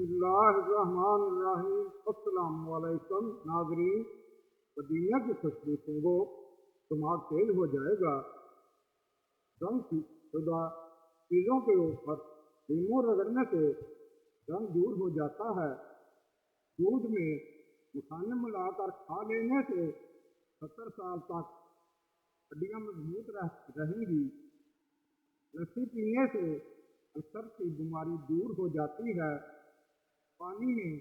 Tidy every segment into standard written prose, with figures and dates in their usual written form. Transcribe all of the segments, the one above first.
اللہ الرحمن الرحیم۔ السلام علیکم ناظرین، مدینہ کی خوشبو سونگو، دماغ تیز ہو جائے گا۔ رنگ شدہ چیزوں کے اوپر لیموں رگڑنے سے رنگ دور ہو جاتا ہے۔ دودھ میں مکھانے ملا کر کھا لینے سے 70 سال تک ہڈیاں مضبوط رہیں گی۔ لسی پینے سے السر کی بیماری دور ہو جاتی ہے۔ پانی میں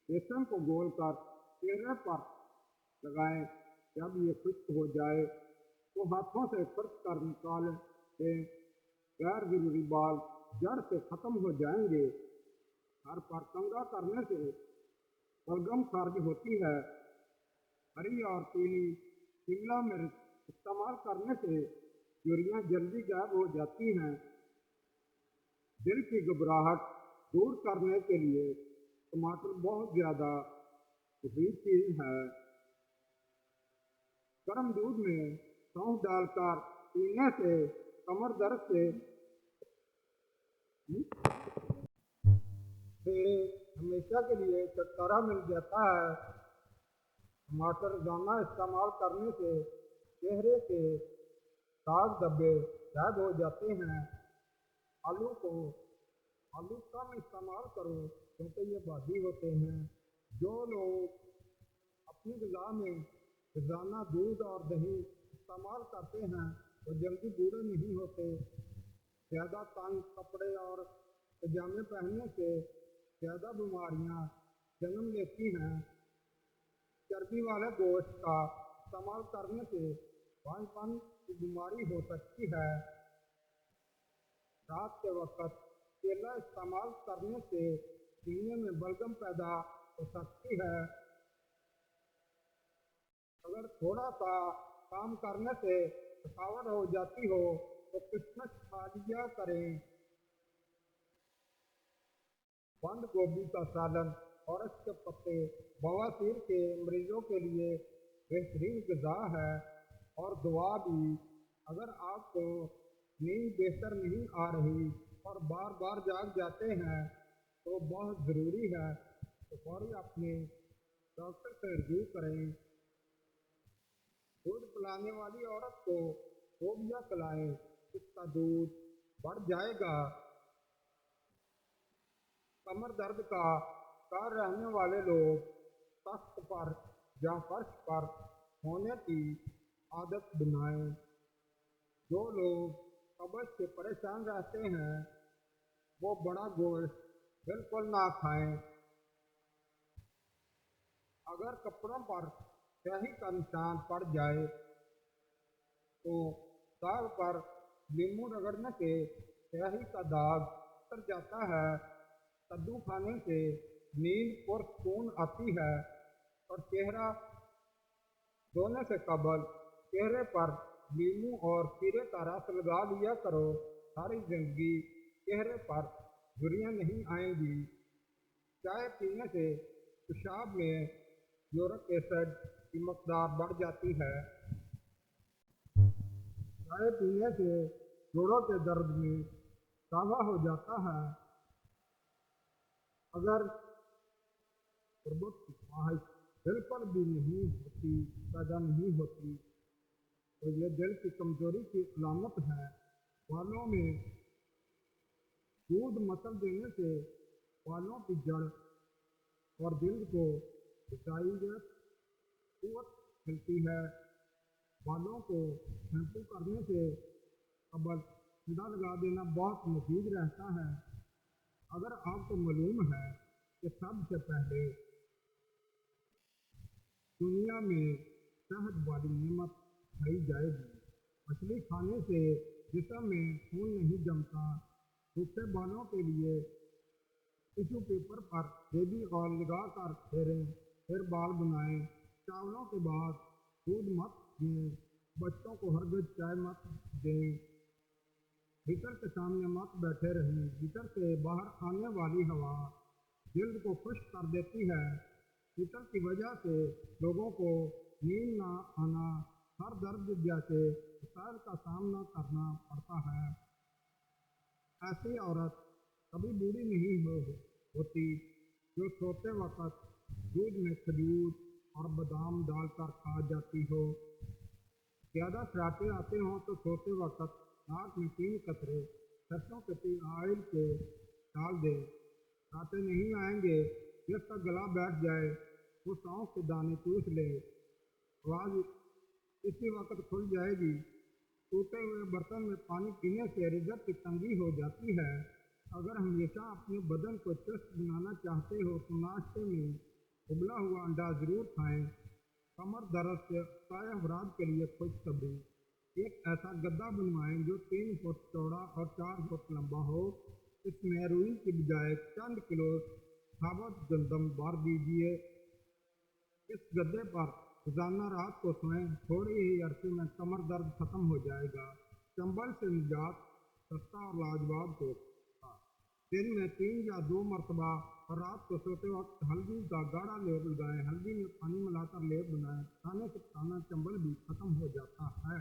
بیسن کو گول کر چہرے پر لگائیں۔ جب یہ خشک ہو جائے تو ہاتھوں سے خرچ کر نکال دیں۔ غیر ضروری بال جڑ سے ختم ہو جائیں گے۔ سر پر کنگھا کرنے سے بلغم خارج ہوتی ہے۔ ہری اور پیلی شملہ مرچ استعمال کرنے سے جھریاں جلدی غائب ہو جاتی ہیں۔ دل کی گھبراہٹ دور کرنے کے لیے ٹماٹر بہت زیادہ مفید چیز ہے۔ گرم دودھ میں سونف ڈال کر پینے سے کمر درد سے ہمیشہ کے لیے چھٹکارا مل جاتا ہے۔ ٹماٹر روزانہ استعمال کرنے سے چہرے کے داغ دھبے غائب ہو جاتے ہیں۔ آلو کم استعمال کرو کیونکہ یہ بازی ہوتے ہیں۔ جو لوگ اپنی غذا میں روزانہ دودھ اور دہی استعمال کرتے ہیں وہ جلدی بوڑھے نہیں ہوتے۔ زیادہ تنگ کپڑے اور پاجامے پہننے سے زیادہ بیماریاں جنم لیتی ہیں۔ چربی والے گوشت کا استعمال کرنے سے بھانج پن کی بیماری ہو سکتی ہے۔ رات کے وقت کیلا استعمال کرنے سے سینے میں بلغم پیدا ہو سکتی ہے۔ اگر تھوڑا سا کام کرنے سے تھکاوٹ ہو جاتی ہو تو کشمش کھا لیا کریں۔ بند گوبھی کا سالن اور اس کے پتے بواسیر کے مریضوں کے لیے بہترین غذا ہے اور دوا بھی۔ اگر آپ کو نیند بہتر نہیں آ رہی اور بار بار جاگ جاتے ہیں تو بہت ضروری ہے کہ فوری اپنے ڈاکٹر سے رجوع کریں۔ دودھ پلانے والی عورت کو لوبیا کھلائیں، اس کا دودھ بڑھ جائے گا۔ کمر درد کا شکار رہنے والے لوگ تخت پر یا فرش پر سونے کی عادت بنائیں۔ جو لوگ قبض سے پریشان رہتے ہیں وہ بڑا گوشت بالکل نہ کھائیں۔ اگر کپڑوں پر سیاہی کا نشان پڑ جائے تو داغ پر لیموں رگڑنے سے سیاہی کا داغ اتر جاتا ہے۔ کدو کھانے سے نیند پرسکون آتی ہے اور چہرہ دھونے سے قبل چہرے پر لیموں اور کھیرے کا رس لگا لیا کرو۔ ساری زندگی چہرے پر جھریاں نہیں آئیں گی۔ چائے پینے سے پیشاب میں یورک ایسڈ کی مقدار بڑھ جاتی ہے۔ چائے پینے سے جوڑوں کے درد میں اضافہ ہو جاتا ہے۔ اگر تربت کی خواہش بالکل بھی پیدا نہیں ہوتی تو یہ دل کی کمزوری کی علامت ہے۔ بالوں میں دودھ متل دینے سے بالوں کی جڑ اور جلد کو غذائیت قوت ملتی ہے۔ بالوں کو شیمپو کرنے سے قبل ٹھنڈا لگا دینا بہت مفید رہتا ہے۔ اگر آپ کو معلوم ہے کہ سب سے پہلے دنیا میں شہد والی نعمت کھائی جائے گی۔ مچھلی کھانے سے جسم میں خون نہیں جمتا۔ سوکھے بالوں کے لیے ٹیشو پیپر پر بیبی آئل لگا کر پھیریں، پھر بال بنائیں۔ چاولوں کے بعد دودھ مت پئیں۔ بچوں کو ہرگز چائے مت دیں۔ ہیٹر کے سامنے مت بیٹھے رہیں۔ ہیٹر سے باہر آنے والی ہوا جلد کو خشک کر دیتی ہے۔ ہیٹر کی وجہ سے لوگوں کو نیند نہ آنا، سر درد جیسے مسائل کا سامنا کرنا پڑتا ہے۔ ایسی عورت کبھی بوڑھی نہیں ہوتی جو سوتے وقت دودھ میں کھجور اور بادام ڈال کر کھا جاتی ہو۔ زیادہ سراٹے آتے ہوں تو سوتے وقت ناک میں 3 قطرے سرسوں کے تیل آئل کے ڈال دے۔ سراٹے نہیں آئیں گے، جس کا گلا بیٹھ جائے وہ سونف کے دانے چوس لے، آواز اسی وقت کھل جائے گی۔ ٹوٹے ہوئے برتن میں پانی پینے سے رزق کی تنگی ہو جاتی ہے۔ اگر ہمیشہ اپنے بدن کو چست بنانا چاہتے ہو تو ناشتے میں ابلا ہوا انڈا ضرور کھائیں۔ کمر درد سے اقسائے افراد کے لیے خوشخبری، ایک ایسا گدا بنوائیں جو 3 فٹ چوڑا اور 4 فٹ لمبا ہو۔ اس میں روئی کی بجائے چند کلو ثابت گندم بھر دیجیے۔ اس گدے پر روزانہ رات کو سوئیں، تھوڑے ہی عرصے میں کمر درد ختم ہو جائے گا۔ چنبل سے نجات سستا اور لاجواب ٹوٹکا، دن میں 3 یا 2 مرتبہ اور رات کو سوتے وقت ہلدی کا گاڑھا لیپ لگائیں۔ ہلدی میں پانی ملا کر لیپ بنائیں، کھانے سے پرانا چنبل بھی ختم ہو جاتا ہے۔